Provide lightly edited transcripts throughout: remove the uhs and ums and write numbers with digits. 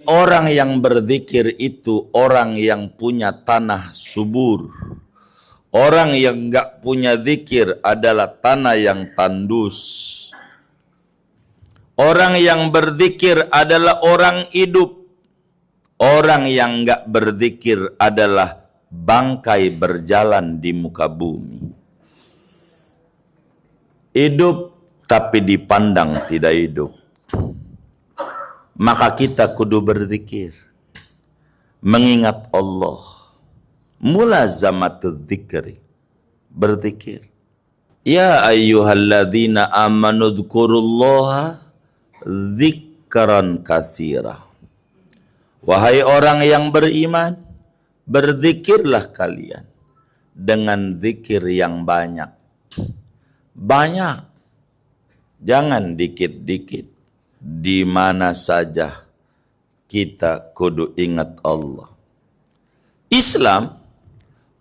Orang yang berzikir itu orang yang punya tanah subur. Orang yang enggak punya zikir adalah tanah yang tandus. Orang yang berzikir adalah orang hidup. Orang yang enggak berzikir adalah bangkai berjalan di muka bumi. Hidup tapi dipandang tidak hidup. Maka kita kudu berzikir, mengingat Allah. Mulazamatul dzikri, berzikir. Ya ayyuhalladzina amanu dzkurullaha dzikran katsira. Wahai orang yang beriman, berzikirlah kalian dengan zikir yang banyak. Banyak. Jangan dikit-dikit. Di mana saja kita kudu ingat Allah. Islam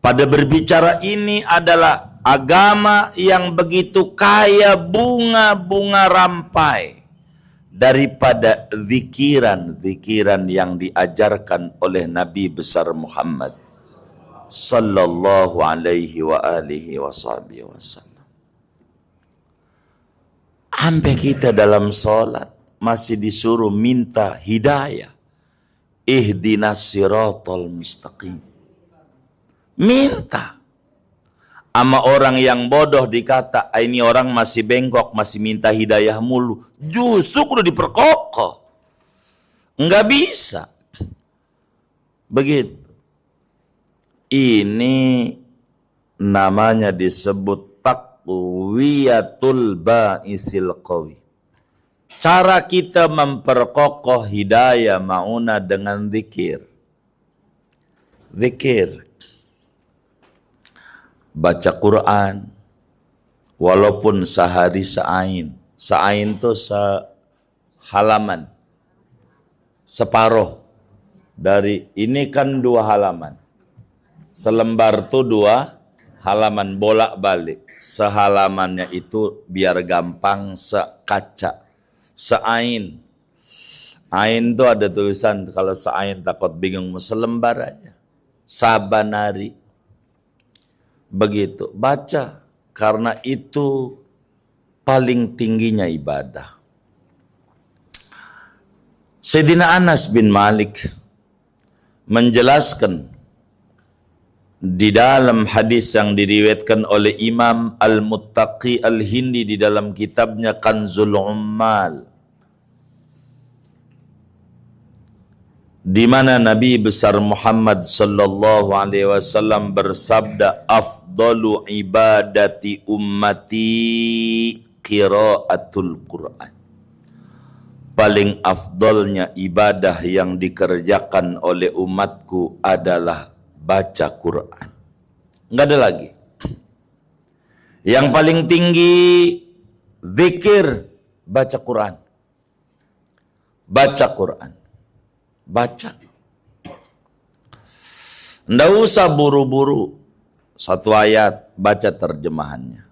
pada berbicara ini adalah agama yang begitu kaya bunga-bunga rampai daripada zikiran-zikiran yang diajarkan oleh Nabi besar Muhammad sallallahu alaihi wa alihi wasallam. Sampai kita dalam sholat masih disuruh minta hidayah. Ihdinas siratal mustaqim. Minta. Ama orang yang bodoh dikata, ini orang masih bengkok, masih minta hidayah mulu. Justru kudu diperkokoh. Enggak bisa. Begitu. Ini namanya disebut taqwiyatul ba'isil qawi. Cara kita memperkokoh hidayah mauna dengan zikir. Zikir. Baca Quran. Walaupun sehari seain. Seain itu sehalaman. Separuh. Dari ini kan 2 halaman. Selembar itu 2 halaman bolak-balik. Sehalamannya itu biar gampang sekaca. Seain. Ain itu ada tulisan, kalau seain takut bingung, selembar aja. Sabanari. Begitu. Baca. Karena itu paling tingginya ibadah. Sayyidina Anas bin Malik menjelaskan di dalam hadis yang diriwayatkan oleh Imam Al-Muttaqi Al-Hindi di dalam kitabnya Kanzul Ummal, di mana Nabi besar Muhammad sallallahu alaihi wasallam bersabda, afdalu ibadati ummati qiraatul Quran. Paling afdalnya ibadah yang dikerjakan oleh umatku adalah baca Quran. Enggak ada lagi. Yang paling tinggi zikir, baca Quran. Baca Quran. Baca. Nggak usah buru-buru. 1 ayat, baca terjemahannya.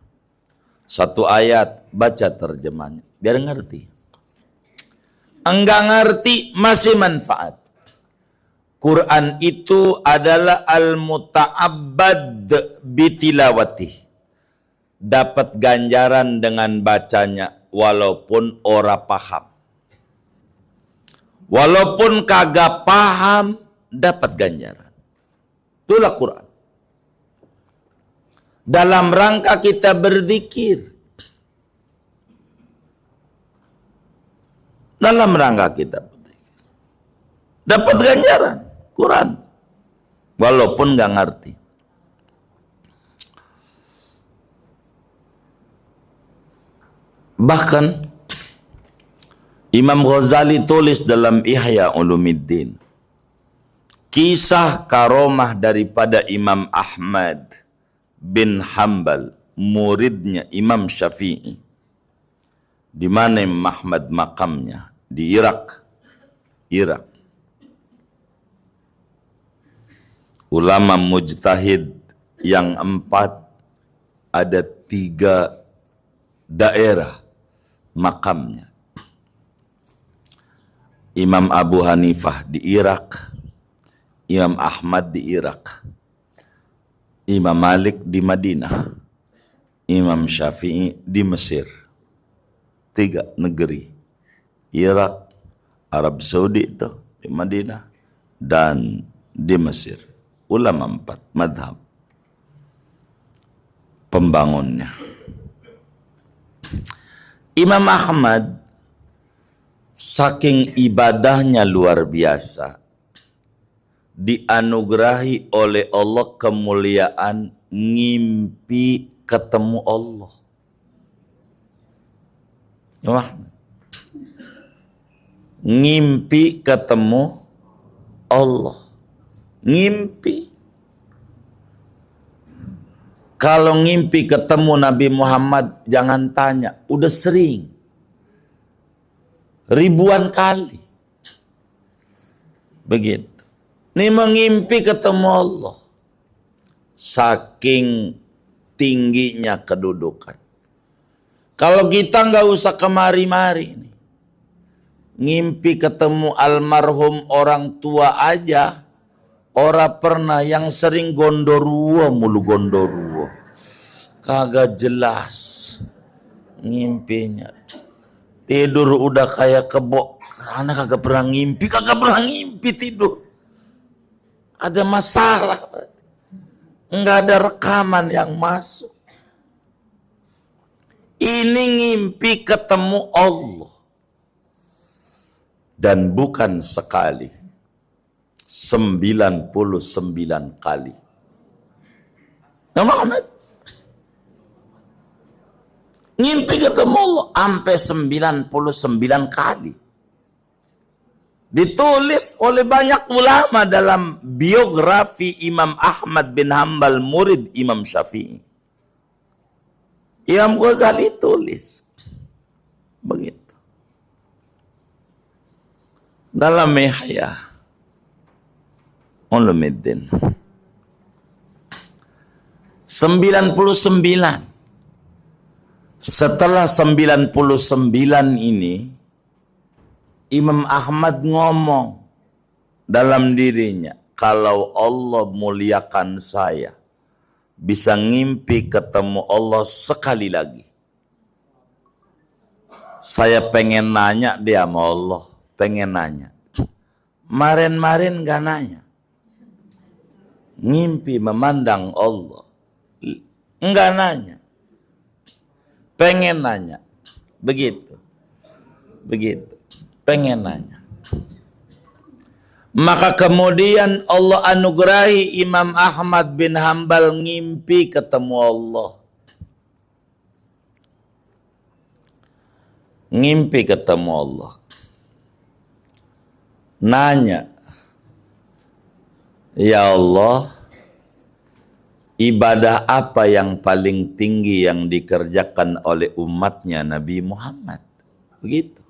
1 ayat, baca terjemahannya. Biar ngerti. Enggak ngerti, masih manfaat. Quran itu adalah al-muta'abbad bitilawati. Dapat ganjaran dengan bacanya walaupun ora paham. Walaupun kagak paham, dapat ganjaran. Itulah Quran. Dalam rangka kita berzikir. Dalam rangka kita berzikir. Dapat ganjaran. Quran. Walaupun nggak ngerti. Bahkan Imam Ghazali tulis dalam Ihya Ulumuddin kisah karomah daripada Imam Ahmad bin Hanbal, muridnya Imam Syafi'i, di mana Imam Ahmad makamnya di Irak. Ulama mujtahid yang 4, ada 3 daerah makamnya. Imam Abu Hanifah di Irak, Imam Ahmad di Irak, Imam Malik di Madinah, Imam Syafi'i di Mesir. 3 negeri, Irak, Arab Saudi itu di Madinah, dan di Mesir. Ulama 4 madhab pembangunnya. Imam Ahmad saking ibadahnya luar biasa, dianugerahi oleh Allah kemuliaan ngimpi ketemu Allah. Imam Ahmad ngimpi ketemu Allah. Ngimpi. Kalau ngimpi ketemu Nabi Muhammad, jangan tanya, udah sering. Ribuan kali. Begitu. Ini mengimpi ketemu Allah. Saking tingginya kedudukan. Kalau kita nggak usah kemari-mari nih. Ngimpi ketemu almarhum orang tua aja, ora pernah. Yang sering gondoruo mulu gondoruo, kagak jelas ngimpinya. Tidur udah kayak kebo, karena kagak pernah ngimpi tidur. Ada masalah, nggak ada rekaman yang masuk. Ini ngimpi ketemu Allah. Dan bukan sekali, 99 kali. Nah, Muhammad ngimpi ketemu Allah sampai 99 kali. Ditulis oleh banyak ulama dalam biografi Imam Ahmad bin Hanbal, murid Imam Syafi'i. Imam Ghazali tulis begitu dalam Ihya Ulumuddin 99. Setelah 99 ini, Imam Ahmad ngomong dalam dirinya, kalau Allah muliakan saya, bisa ngimpi ketemu Allah sekali lagi, saya pengen nanya dia sama Allah, pengen nanya. Marin-marin gak nanya. Ngimpi memandang Allah, enggak nanya. Pengen nanya. Begitu. Pengen nanya. Maka kemudian Allah anugerahi Imam Ahmad bin Hanbal ngimpi ketemu Allah. Ngimpi ketemu Allah. Nanya, ya Allah, ibadah apa yang paling tinggi yang dikerjakan oleh umatnya Nabi Muhammad? Begitu.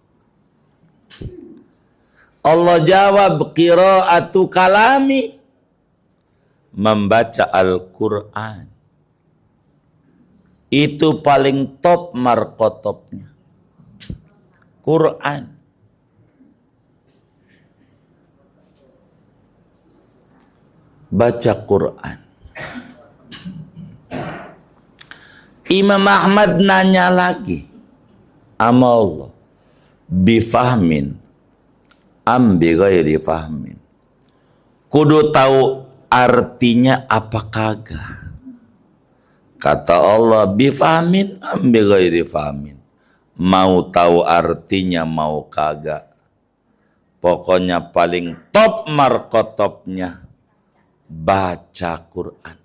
Allah jawab, qiraatu kalami, membaca Al-Quran. Itu paling top markotopnya. Quran. Baca Quran. Imam Ahmad nanya lagi sama Allah, bifahmin am bi ghairi fahmin, kudu tahu artinya apa kagak? Kata Allah, bifahmin am bi ghairi fahmin, mau tahu artinya mau kagak, pokoknya paling top markotopnya baca Quran.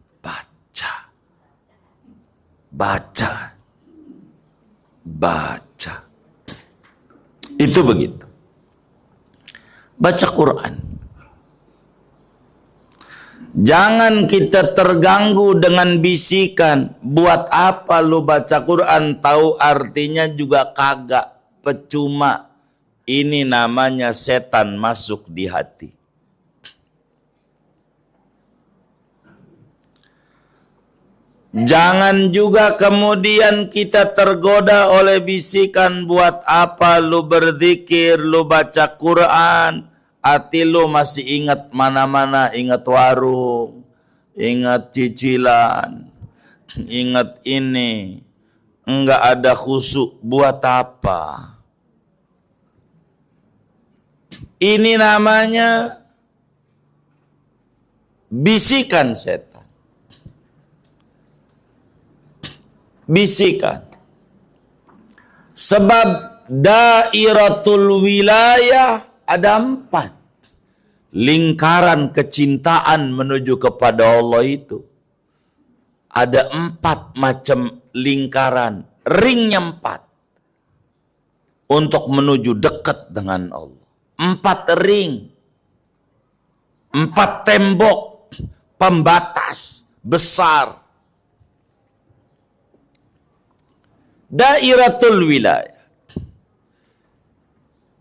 Baca. Itu begitu. Baca Quran. Jangan kita terganggu dengan bisikan. Buat apa lu baca Quran, tahu artinya juga kagak. Percuma. Ini namanya setan masuk di hati. Jangan juga kemudian kita tergoda oleh bisikan, buat apa lu berzikir, lu baca Quran, hati lu masih ingat mana-mana, ingat warung, ingat cicilan, ingat ini, enggak ada khusyuk, buat apa? Ini namanya bisikan setan. Bisikan. Sebab dairatul wilayah ada 4. Lingkaran kecintaan menuju kepada Allah itu ada 4 macam lingkaran. Ringnya 4 untuk menuju dekat dengan Allah. 4 ring, 4 tembok pembatas besar. Dairatul wilayah.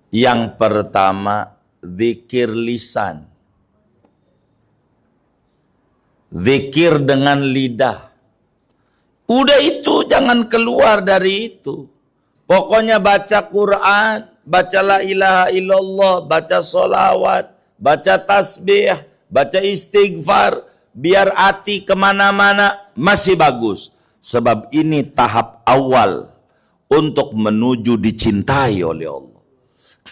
Yang pertama, zikir lisan. Zikir dengan lidah. Udah itu, jangan keluar dari itu. Pokoknya baca Quran, baca la ilaha illallah, baca solawat, baca tasbih, baca istighfar, biar hati kemana-mana masih bagus. Sebab ini tahap awal untuk menuju dicintai oleh Allah.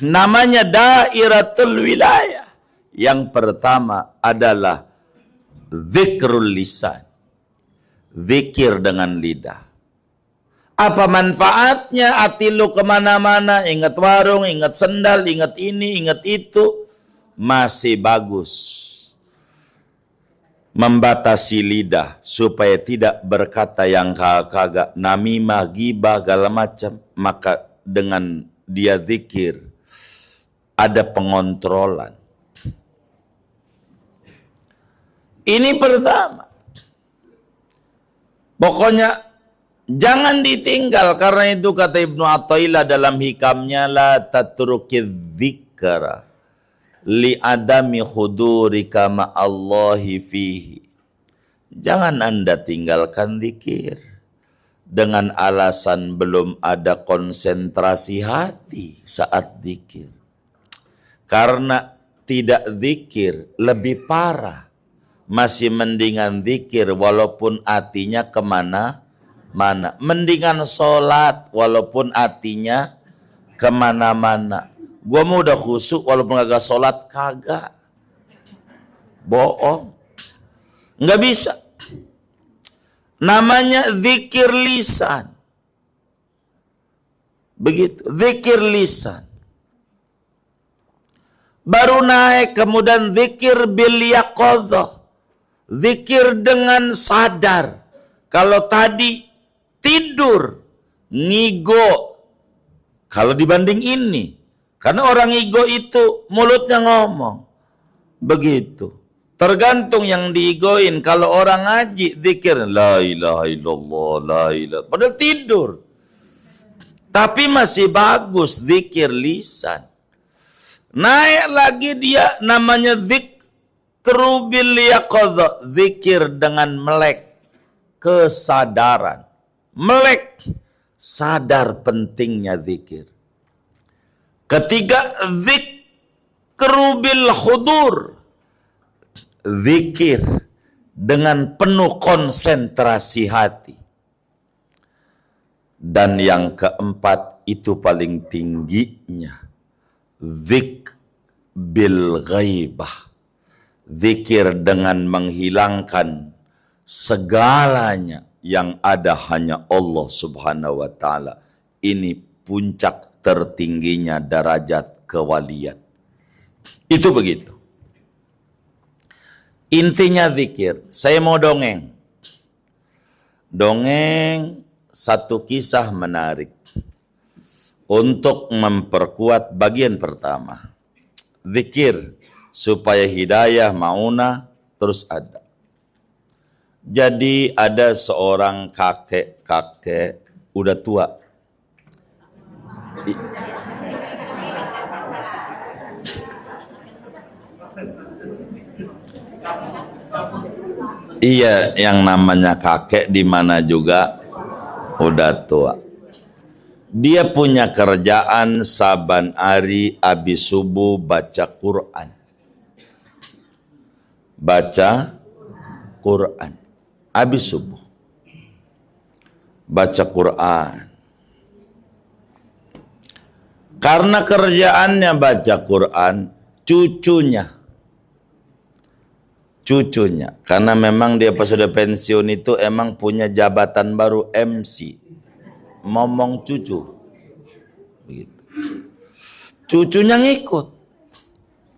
Namanya dairatul wilayah. Yang pertama adalah zikrul lisan. Zikir dengan lidah. Apa manfaatnya? Hati lu kemana-mana, ingat warung, ingat sendal, ingat ini, ingat itu, masih bagus. Membatasi lidah supaya tidak berkata yang kagak, namimah, gibah, segala macam. Maka dengan dia zikir ada pengontrolan. Ini pertama. Pokoknya jangan ditinggal, karena itu kata Ibnu Athaillah dalam hikamnya, la tatrukiz dzikra li adami khudurika ma'allahi fihi. Jangan Anda tinggalkan zikir dengan alasan belum ada konsentrasi hati saat zikir. Karena tidak zikir lebih parah. Masih mendingan zikir walaupun hatinya kemana-mana. Mendingan sholat walaupun hatinya kemana-mana. Gua mau udah khusyuk walaupun kagak sholat, kagak. Bohong. Nggak bisa. Namanya zikir lisan. Begitu. Zikir lisan. Baru naik kemudian zikir bil yaqadzah. Zikir dengan sadar. Kalau tadi tidur, ngigo. Kalau dibanding ini. Karena orang ego itu mulutnya ngomong. Begitu. Tergantung yang diigoin. Kalau orang ngaji, zikir. La ilaha illallah, la ilaha. Padahal tidur. Tapi masih bagus zikir lisan. Naik lagi dia namanya zikru bil yaqadzah. Zikir dengan melek. Kesadaran. Melek. Sadar pentingnya zikir. Ketiga, zikru bil hudur. Zikir dengan penuh konsentrasi hati. Dan yang keempat, itu paling tingginya. Zik bil ghaibah. Zikir dengan menghilangkan segalanya yang ada hanya Allah Subhanahu wa ta'ala. Ini puncak tertingginya derajat kewalian. Itu begitu. Intinya zikir. Saya mau dongeng. Dongeng satu kisah menarik. Untuk memperkuat bagian pertama. Zikir supaya hidayah, maunah terus ada. Jadi ada seorang kakek udah tua. Iya, yang namanya kakek di mana juga udah tua. Dia punya kerjaan saban hari abis subuh baca Quran. Baca Quran. Abis subuh. Baca Quran. Karena kerjaannya baca Quran, cucunya, karena memang dia pas sudah pensiun itu emang punya jabatan baru MC, ngomong cucu, begitu. Cucunya ngikut,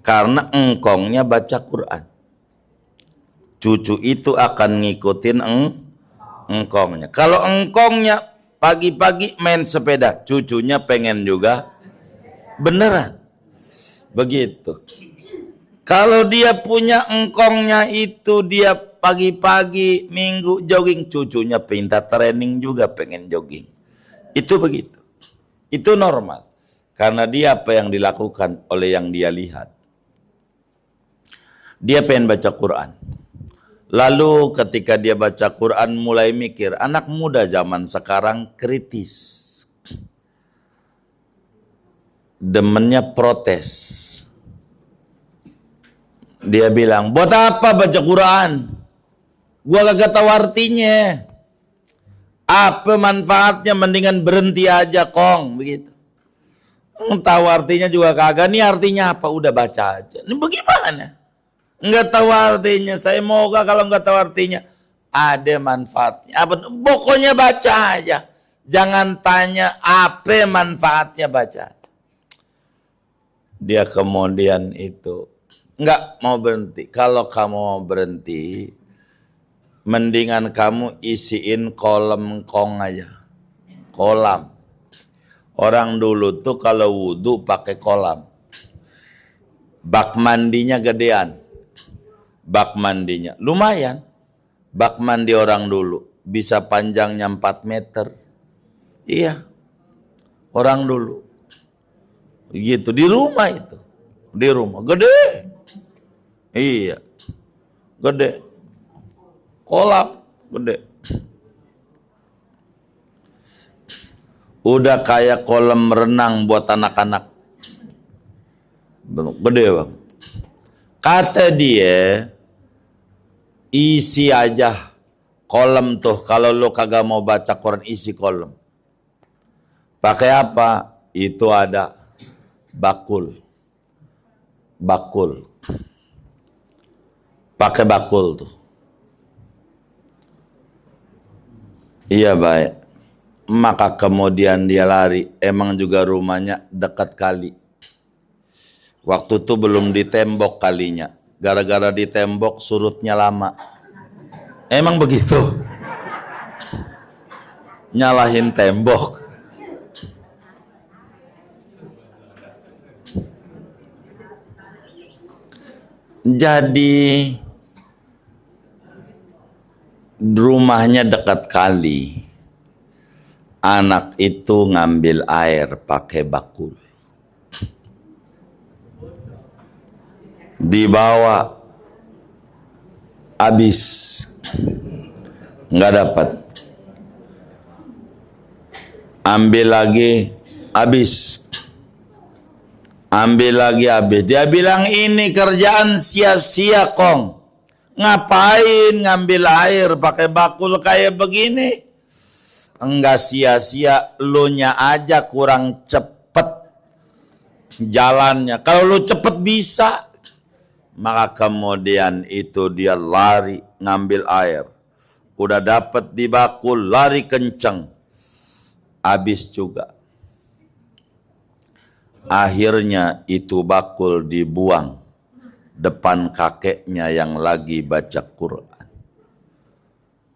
karena engkongnya baca Quran. Cucu itu akan ngikutin engkongnya. Kalau engkongnya pagi-pagi main sepeda, cucunya pengen juga beneran, begitu. Kalau dia punya engkongnya itu dia pagi-pagi minggu jogging, cucunya pinta training juga pengen jogging. Itu begitu. Itu normal. Karena dia apa yang dilakukan oleh yang dia lihat. Dia pengen baca Quran. Lalu ketika dia baca Quran mulai mikir, anak muda zaman sekarang kritis. Demennya protes. Dia bilang, buat apa baca Quran? Gua kagak tahu artinya. Apa manfaatnya? Mendingan berhenti aja, Kong. Begitu. Tahu artinya juga kagak. Ini artinya apa? Udah baca aja. Ini bagaimana? Nggak tahu artinya. Saya moga kalau nggak tahu artinya ada manfaatnya. Apa? Pokoknya baca aja. Jangan tanya apa manfaatnya, baca. Dia kemudian itu nggak mau berhenti. Kalau kamu mau berhenti, mendingan kamu isiin kolam kong aja. Kolam. Orang dulu tuh kalau wudhu pakai kolam. Bak mandinya gedean. Bak mandinya lumayan. Bak mandi orang dulu bisa panjangnya 4 meter. Iya. Orang dulu. Gitu di rumah itu. Di rumah gede. Iya, gede, kolam gede, udah kayak kolam renang buat anak-anak, gede bang. Kata dia, isi aja kolam tuh. Kalau lo kagak mau baca Quran, isi kolam. Pakai apa? Itu ada bakul. Pakai bakul tuh. Iya baik. Maka kemudian dia lari. Emang juga rumahnya dekat kali. Waktu itu belum ditembok kalinya. Gara-gara ditembok surutnya lama. Emang begitu. Nyalahin tembok. Jadi rumahnya dekat kali. Anak itu ngambil air pakai bakul. Dibawa. Habis. Nggak dapat. Ambil lagi. Habis. Ambil lagi habis. Dia bilang ini kerjaan sia-sia, Kong. Ngapain ngambil air pakai bakul kayak begini? Enggak sia-sia, lu nya aja kurang cepet jalannya. Kalau lu cepet bisa. Maka kemudian itu dia lari ngambil air. Udah dapat di bakul, lari kenceng. Habis juga. Akhirnya itu bakul dibuang depan kakeknya yang lagi baca Quran.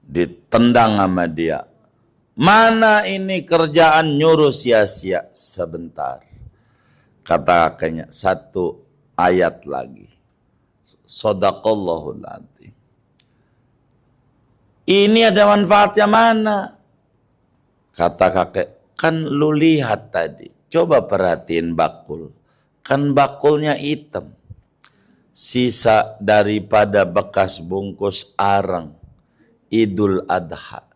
Ditendang sama dia. Mana ini kerjaan nyuruh sia-sia? Sebentar. Kata kakeknya, 1 ayat lagi. Shadaqallahul adzim. Ini ada manfaatnya mana? Kata kakek, kan lu lihat tadi. Coba perhatiin bakul. Kan bakulnya hitam. sisa daripada bekas bungkus arang Idul Adha.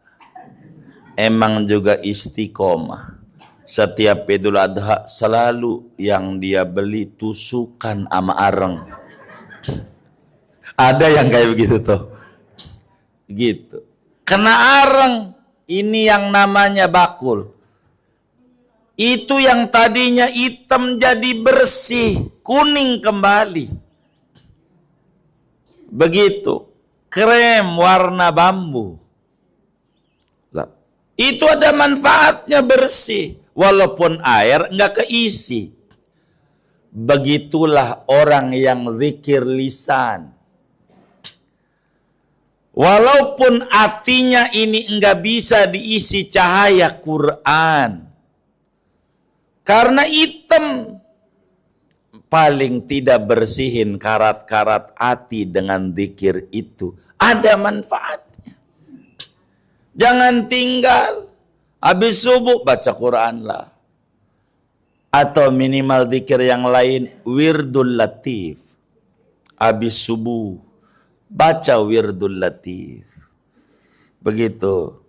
Emang juga istiqomah. Setiap Idul Adha selalu yang dia beli tusukan sama arang. Ada yang kayak begitu tuh. Gitu. Kena arang, ini yang namanya bakul. Itu yang tadinya hitam jadi bersih, kuning kembali. Begitu. Krem warna bambu. Itu ada manfaatnya, bersih. Walaupun air nggak keisi. Begitulah orang yang zikir lisan. Walaupun hatinya ini enggak bisa diisi cahaya Quran. Karena hitam. Paling tidak bersihin karat-karat hati dengan zikir itu. Ada manfaatnya. Jangan tinggal. Habis subuh baca Quran lah. Atau minimal zikir yang lain. Wirdul Latif. Habis subuh. Baca Wirdul Latif. Begitu.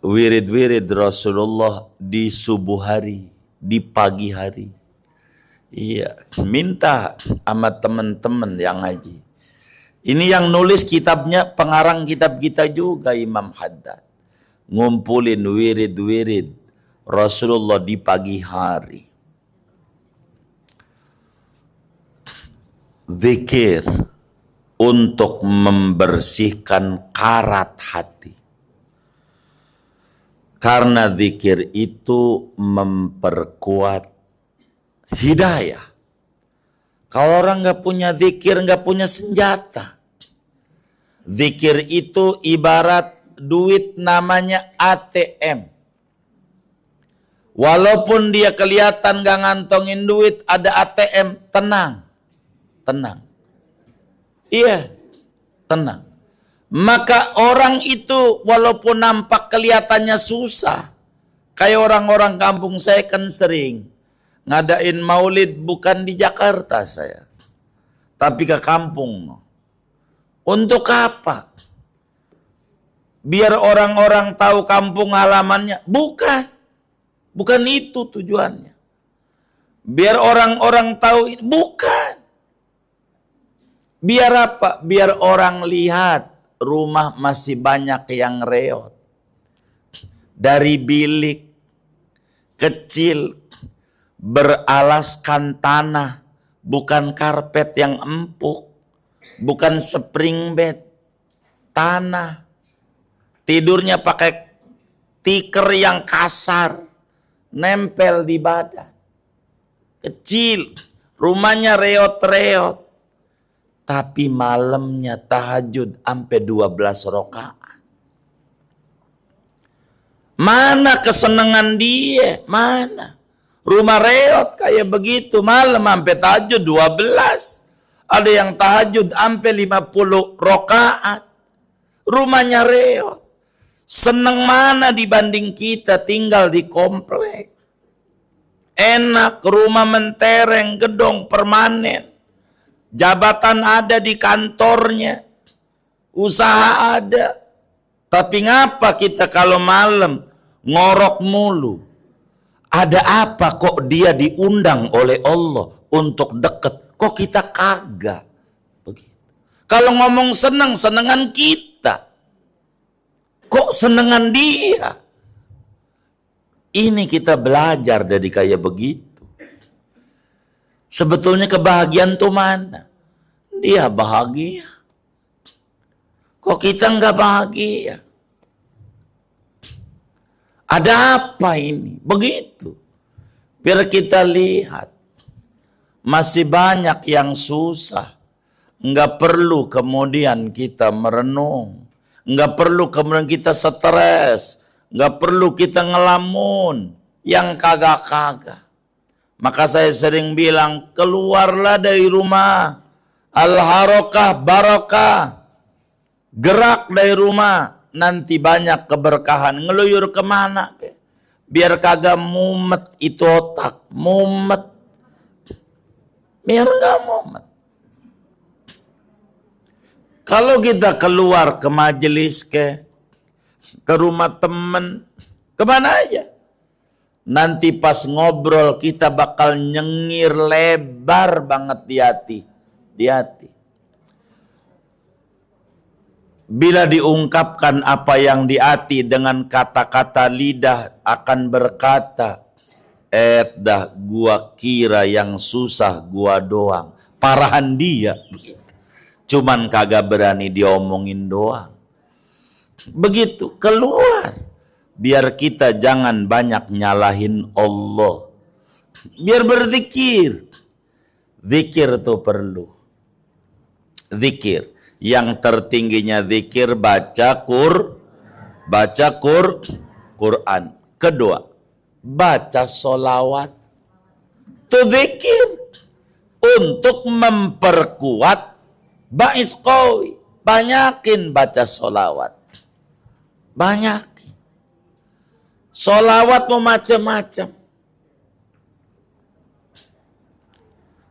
Wirid-wirid Rasulullah di subuh hari. Di pagi hari. Iya. Minta sama teman-teman yang ngaji. Ini yang nulis kitabnya, pengarang kitab kita juga Imam Haddad. Ngumpulin wirid-wirid Rasulullah di pagi hari. Zikir untuk membersihkan karat hati. Karena zikir itu memperkuat hidayah. Kalau orang nggak punya zikir, nggak punya senjata. Zikir itu ibarat duit namanya ATM. Walaupun dia kelihatan nggak ngantongin duit, ada ATM, tenang. Tenang. Iya, tenang. Maka orang itu walaupun nampak kelihatannya susah. Kayak orang-orang kampung saya kan sering ngadain maulid bukan di Jakarta saya. Tapi ke kampung. Untuk apa? Biar orang-orang tahu kampung halamannya. Bukan. Bukan itu tujuannya. Biar orang-orang tahu. Bukan. Biar apa? Biar orang lihat rumah masih banyak yang reot. Dari bilik kecil beralaskan tanah, bukan karpet yang empuk, bukan spring bed, tanah. Tidurnya pakai tikar yang kasar, nempel di badan. Kecil, rumahnya reot-reot. Tapi malamnya tahajud sampai 12 rakaat. Mana kesenangan dia? Mana? Rumah reot kayak begitu, malam sampai tahajud 12. Ada yang tahajud sampai 50 rakaat. Rumahnya reot. Senang mana dibanding kita tinggal di komplek. Enak, rumah mentereng, gedung permanen. Jabatan ada di kantornya. Usaha ada. Tapi ngapa kita kalau malam ngorok mulu? Ada apa kok dia diundang oleh Allah untuk deket? Kok kita kagak? Begitu. Kalau ngomong senang, senengan kita. Kok senengan dia? Ini kita belajar dari kayak begitu. Sebetulnya kebahagiaan tuh mana? Dia bahagia. Kok kita nggak bahagia? Ada apa ini? Begitu. Biar kita lihat. Masih banyak yang susah. Nggak perlu kemudian kita merenung. Nggak perlu kemudian kita stres. Nggak perlu kita ngelamun. Yang kagak-kagak. Maka saya sering bilang, keluarlah dari rumah. Al-harokah barokah. Gerak dari rumah. Nanti banyak keberkahan. Ngeluyur kemana? Biar kagak mumet itu otak. Mumet. Biar gak mumet. Kalau kita keluar ke majelis ke rumah temen, kemana aja. Nanti pas ngobrol kita bakal nyengir lebar banget di hati. Di hati. Bila diungkapkan apa yang di hati dengan kata-kata lidah akan berkata, dah gua kira yang susah gua doang. Parahan dia. Cuman kagak berani diomongin doang. Begitu, keluar. Biar kita jangan banyak nyalahin Allah. Biar berzikir. Zikir tuh perlu. Zikir. Yang tertingginya zikir baca Quran. Kedua, baca solawat. Itu zikir untuk memperkuat ba'is qawi. Banyakin baca solawat. Banyakin. Solawat mau macam-macam.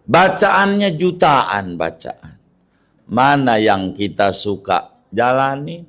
Bacaannya jutaan bacaan. Mana yang kita suka jalani?